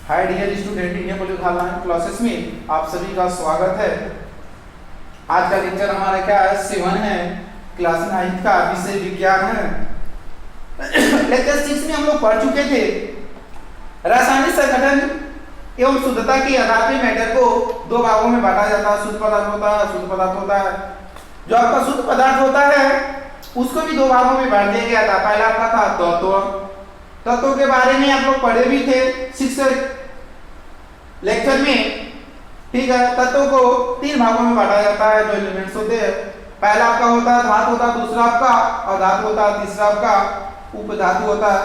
हाय dear student, Indian political online classes में आप सभी का स्वागत है। आज का लेक्चर हमारा क्या है, 7 है, क्लास 9 का विषय विज्ञान है। लेक्चर 6 में हम लोग पढ़ चुके थे रासायनिक संगठन एवं शुद्धता के आधार पे मैटर को दो भागों में बांटा जाता है। शुद्ध पदार्थ होता है, शुद्ध पदार्थ होता है। जो आपका शुद्ध पदार्थ होता है उसको भी दो भागों में बांट दिया गया था। पहला आपका था तत्वों के बारे में आप लोग पढ़े भी थे 6 लेक्चर में। ठीक है, तत्वों को 3 भागों में बांटा जाता है जो एलिमेंट्स होते हैं। पहला आपका होता है धातु होता है, दूसरा आपका अधातु होता है, तीसरा आपका उपधातु होता है।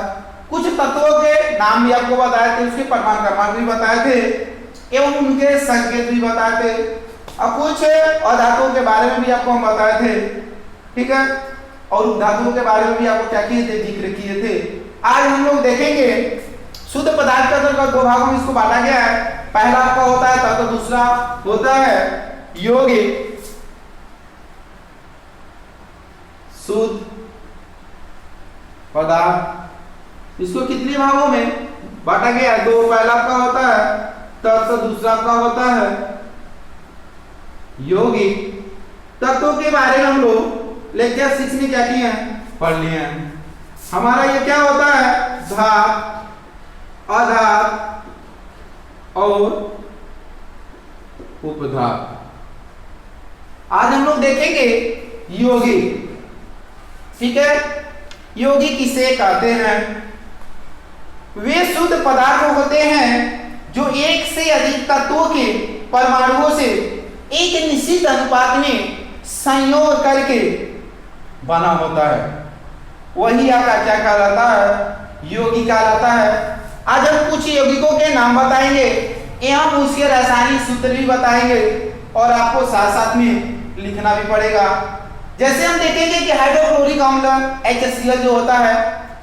कुछ तत्वों के नाम भी आपको बताए थे, उसके परमाणु क्रमांक भी बताए थे एवं उनके संकेत भी बताए थे, और कुछ अधातुओं के बारे में भी आपको हम बताए थे। ठीक है, और उपधातुओं के बारे में भी आपको क्या किए थे, जिक्र किए थे। आज हम लोग देखेंगे शुद्ध पदार्थ के अंदर दो भागों में इसको बांटा गया है। पहला आपका होता है तत्व, दूसरा होता है यौगिक। शुद्ध पदार्थ इसको कितने भागों में बांटा गया है? 2। पहला आपका होता है तत्व, दूसरा आपका होता है यौगिक। तत्वों के बारे में हम लोग लेक्चर 6 में क्या किए हैं, पढ़ लिए हैं। हमारा ये क्या होता है, धातु, अधातु और उपधातु। आज हम लोग देखेंगे यौगिक। ठीक है, यौगिक किसे कहते हैं? वे शुद्ध पदार्थ होते हैं जो एक से अधिक तत्वों के परमाणुओं से एक निश्चित अनुपात में संयोग करके बना होता है। वही आपका क्या कहलाता है, यौगिक कहलाता है। आज हम कुछ यौगिकों के नाम बताएंगे एवं उसके रासायनिक सूत्र भी बताएंगे, और आपको साथ साथ में लिखना भी पड़ेगा। जैसे हम देखेंगे कि हाइड्रोक्लोरिक अम्ल HCl जो होता है,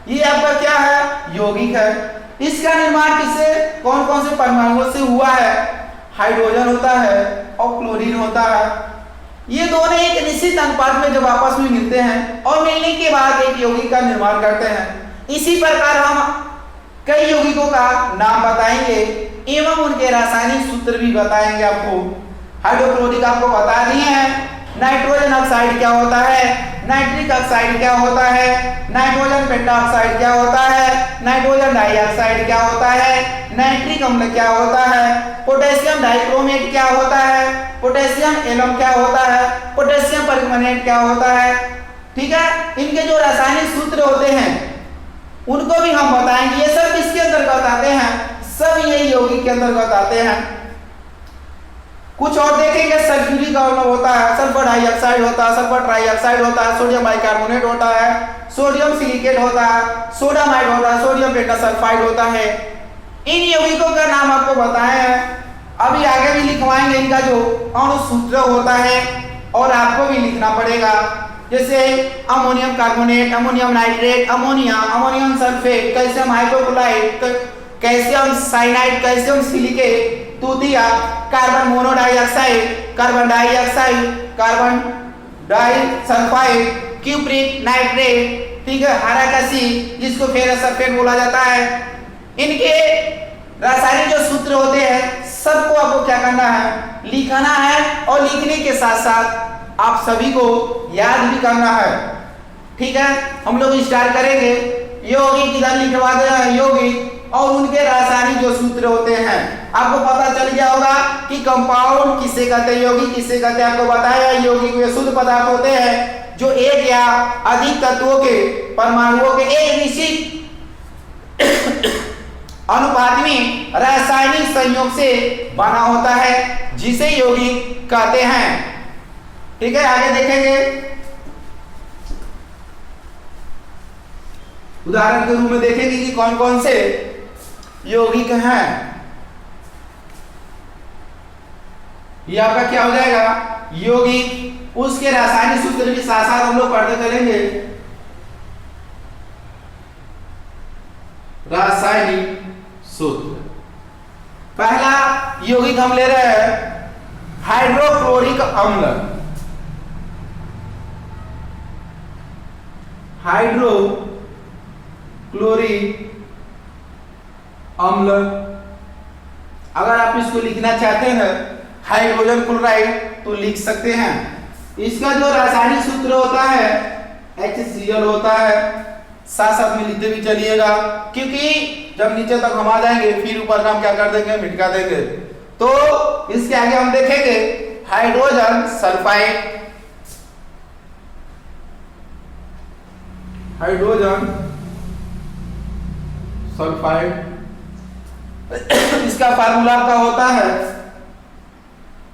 ये आपका क्या है, यौगिक है। इसका निर्माण किससे, कौन कौन से परमाणुओं से हुआ है? हाइड्रोजन होता है और क्लोरीन होता है। ये दोनों एक निश्चित अनुपात में जब आपस में मिलते हैं और मिलने के बाद एक यौगिक का निर्माण करते हैं। इसी प्रकार हम कई यौगिकों का नाम बताएंगे एवं उनके रासायनिक सूत्र भी बताएंगे आपको। हाइड्रोक्लोरिक आपको बता दिए हैं। नाइट्रोजन ऑक्साइड क्या होता है, नाइट्रिक ऑक्साइड क्या होता है, नाइट्रोजन पेंटाऑक्साइड क्या होता है, नाइट्रोजन डाइऑक्साइड क्या होता है, नाइट्रिक अम्ल क्या होता है, पोटेशियम डाइक्रोमेट क्या होता है, पोटेशियम एलम क्या होता है, पोटेशियम परमैंगनेट क्या होता है। ठीक है, इनके जो रासायनिक सूत्र होते हैं उनको भी हम बताएंगे। ये सब किसके अंतर्गत आते हैं, सब ये यौगिक के अंतर्गत आते हैं। कुछ और देखेंगे, सल्फ्यूरिक अम्ल होता है, सल्फर डाइऑक्साइड होता है, सल्फर ट्राइऑक्साइड होता है, सोडियम बाइकार्बोनेट होता है, सोडियम सिलिकेट होता है, सोडामाइड होता है, सोडियम पेंटासल्फाइड होता है। इन यौगिकों का नाम आपको बताए हैं। अभी आगे भी लिखवाएंगे इनका जो अणु सूत्र होता है, और आपको भी लिखना पड़ेगा। जैसे ammonium carbonate, ammonium nitrate, ammonia, ammonium sulphate, calcium hydrochloride, calcium cyanide, calcium silicate, तूतिया, carbon monodioxide, carbon dioxide, carbon disulphide, cupric nitrate. ठीक है, हाराकासी जिसको फेरस सल्फेट बोला जाता है। इनके रासायनिक जो सूत्र होते हैं सबको आपको क्या करना है, लिखना है, और लिखने के साथ साथ आप सभी को याद भी करना है। ठीक है, हम लोग स्टार्ट करेंगे। यौगिक इधर लिखवा दे रहे हैं, यौगिक और उनके रासायनिक जो सूत्र होते हैं। आपको पता चल गया होगा कि कंपाउंड किसे कहते हैं, यौगिक किसे कहते हैं। आपको बताया यौगिक वे शुद्ध पदार्थ होते हैं जो एक या अधिक तत्वों के परमाणुओं के एक निश्चित अनुपात में रासायनिक संयोग से बना होता है, जिसे यौगिक कहते हैं। ठीक है, आगे देखेंगे। उदाहरण के रूप में देखेंगे कि कौन कौन से यौगिक हैं। ये आपका क्या हो जाएगा, यौगिक, उसके रासायनिक सूत्र भी साथ साथ हम लोग पढ़ते चलेंगे। रासायनिक सूत्र, पहला यौगिक हम ले रहे हैं हाइड्रोक्लोरिक अम्ल। हाइड्रोक्लोरिक अम्ल इसको लिखना चाहते हैं हाइड्रोजन क्लोराइड तो लिख सकते हैं। इसका जो रासायनिक सूत्र होता है HCl होता है, साथ साथ में लिखते भी चलिएगा, क्योंकि जब नीचे तक हम आ जाएंगे फिर ऊपर का हम क्या कर देंगे, मिटा देंगे। तो इसके आगे हम देखेंगे हाइड्रोजन सल्फाइड, हाइड्रोजन सल्फाइड इसका फार्मूला का होता है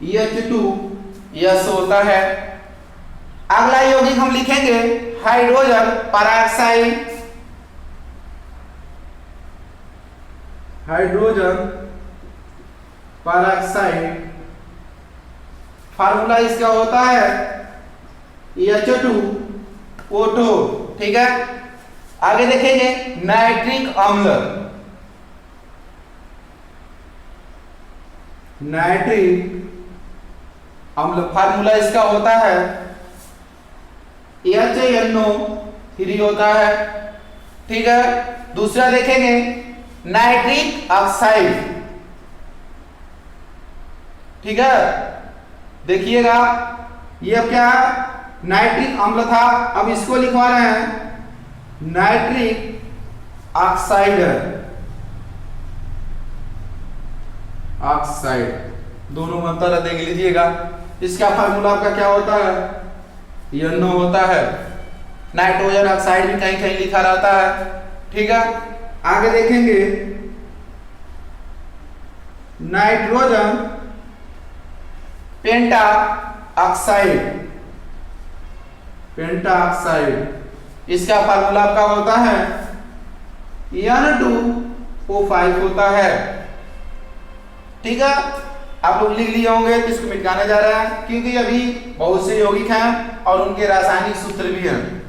H2S होता है। अगला यौगिक हम लिखेंगे hydrogen peroxide, hydrogen peroxide formula इसका होता है H2O2, ठीक है। आगे देखेंगे नाइट्रिक अम्ल, नाइट्रिक अम्ल फार्मूला इसका होता है HNO3 होता है, ठीक है। दूसरा देखेंगे नाइट्रिक ऑक्साइड, ठीक है। देखिएगा ये क्या नाइट्रिक अम्ल था, अब इसको लिखवा रहे हैं नाइट्रिक ऑक्साइड, ऑक्साइड दोनों में अंतर देख लीजिएगा। इसका फार्मूला आपका क्या होता है, NO होता है। नाइट्रोजन ऑक्साइड भी कहीं कहीं लिखा रहता है, ठीक है। आगे देखेंगे नाइट्रोजन पेंटा ऑक्साइड, पेंटा ऑक्साइड इसका फार्मूला आपका होता है N2O5 होता है, ठीक है। आप लोग लिख लिए होंगे तो इसको मिटाने जा रहे हैं, क्योंकि अभी बहुत से यौगिक हैं और उनके रासायनिक सूत्र भी हैं।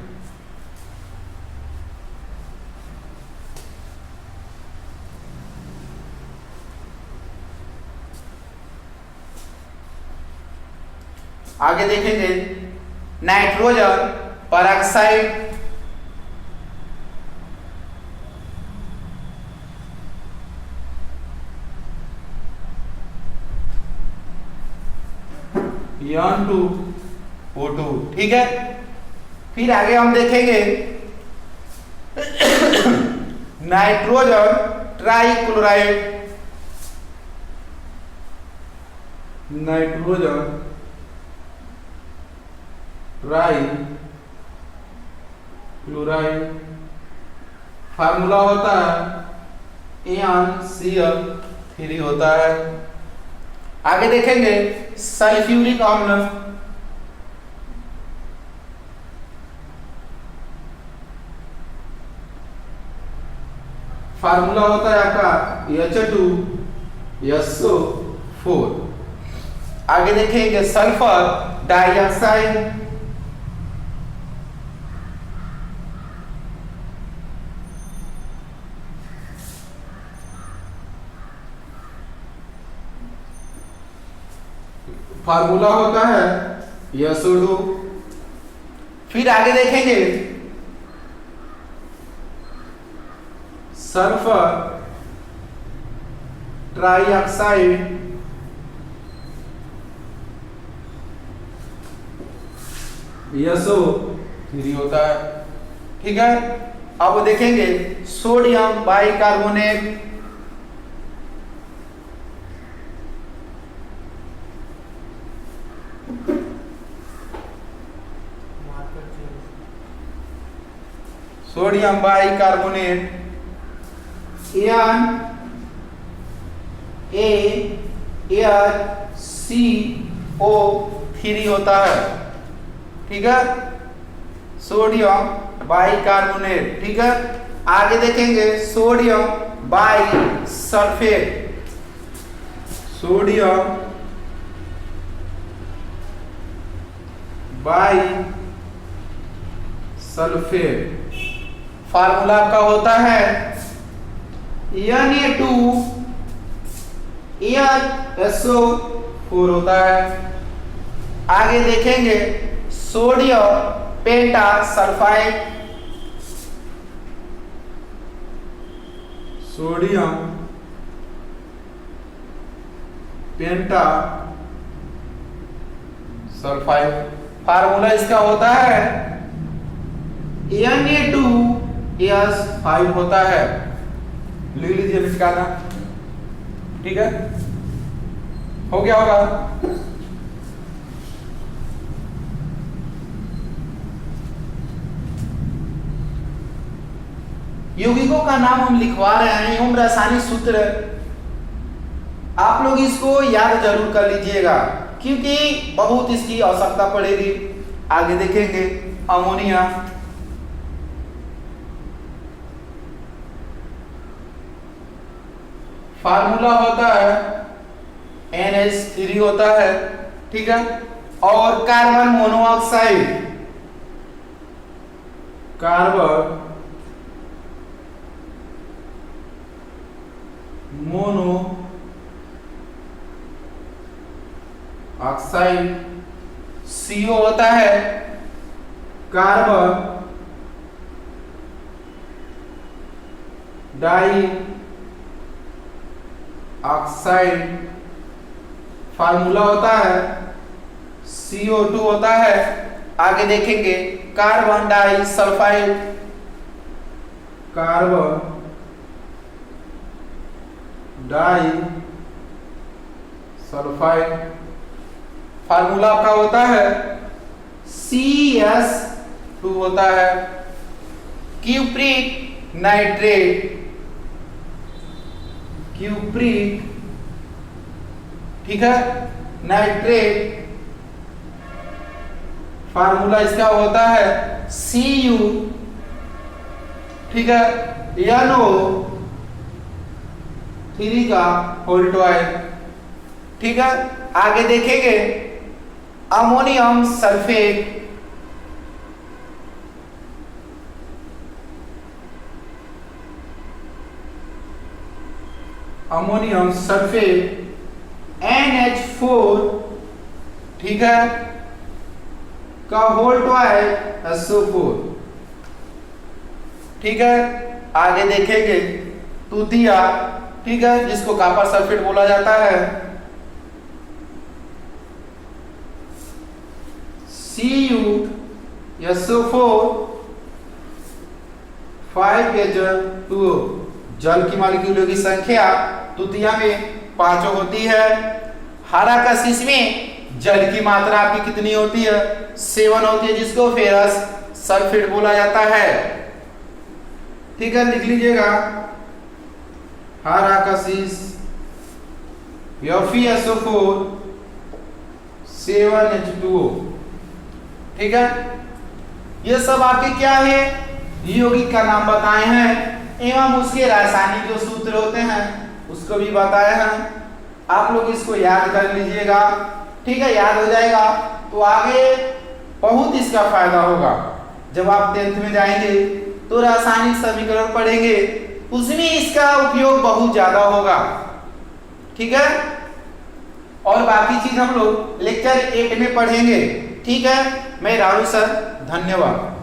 आगे देखेंगे नाइट्रोजन पेरोक्साइड, N2O2, ठीक है। फिर आगे हम देखेंगे nitrogen trichloride, nitrogen trichloride formula होता है NCl3 होता है। आगे देखेंगे सल्फ्यूरिक अम्ल, फार्मूला होता है आपका H2SO4। आगे देखेंगे सल्फर डाइऑक्साइड, फार्मूला होता है SO2। फिर आगे देखेंगे सल्फर ट्राइऑक्साइड, SO3 होता है, ठीक है। अब देखेंगे sodium bicarbonate, sodium bicarbonate NaCO3 होता है, ठीक है। सोडियम बाइकार्बोनेट, ठीक है। आगे देखेंगे sodium bisulphate, sodium bisulphate formula आपका होता है Na2SO4 होता है। आगे देखेंगे सोडियम पेंटासल्फाइड, सोडियम पेंटा सल्फाइड। फार्मूला इसका होता है Na2S5 होता है, लिख लीजिए निकालना। ठीक है, हो गया होगा। यौगिकों का नाम हम लिखवा रहे हैं एवं रासायनिक सूत्र आप लोग इसको याद जरूर कर लीजिएगा, क्योंकि बहुत इसकी आवश्यकता पड़ेगी। आगे देखेंगे अमोनिया। फार्मूला होता है NH3 होता है। ठीक है, और carbon monoxide, carbon mono oxide, CO होता है कार्बन डाई ऑक्साइड। फार्मूला होता है CO2 होता है। आगे देखेंगे carbon disulphide, carbon disulphide. Formula आपका होता है CS2 होता है। क्यूप्रिक नाइट्रेट, क्यूप्रिक, ठीक है, नाइट्रेट। फार्मूला इसका होता है Cu, ठीक है, NO3 का होल ट्वाइस। ठीक है, आगे देखेंगे ammonium sulphate, ammonium sulphate NH4, ठीक है, का होल ट्वाइस SO4। ठीक है, आगे देखेंगे तूतिया, ठीक है, जिसको कॉपर सल्फेट बोला जाता है, CuSO4 5H2O। जल की मॉलिक्यूलों की संख्या तूतिया में 5 होती है। हाराकसिस में जल की मात्रा आपकी कितनी होती है? 7 होती है, जिसको फेरस सल्फेट बोला जाता है। ठीक है, लिख लीजिएगा हाराकसिस FeSO4 7H2O। ठीक है, ये सब आपके क्या है, यौगिक का नाम बताए हैं एवं उसके रासायनिक जो सूत्र होते हैं उसको भी बताए हैं। आप लोग इसको याद कर लीजिएगा। ठीक है, याद हो जाएगा तो आगे बहुत इसका फायदा होगा। जब आप 10th में जाएंगे तो रासायनिक समीकरण पढ़ेंगे, उसमें इसका उपयोग बहुत ज्यादा होगा। ठीक है, और बाकी चीज हम लोग लेक्चर 8 में पढ़ेंगे। ठीक है, मैं राहुल सर, धन्यवाद।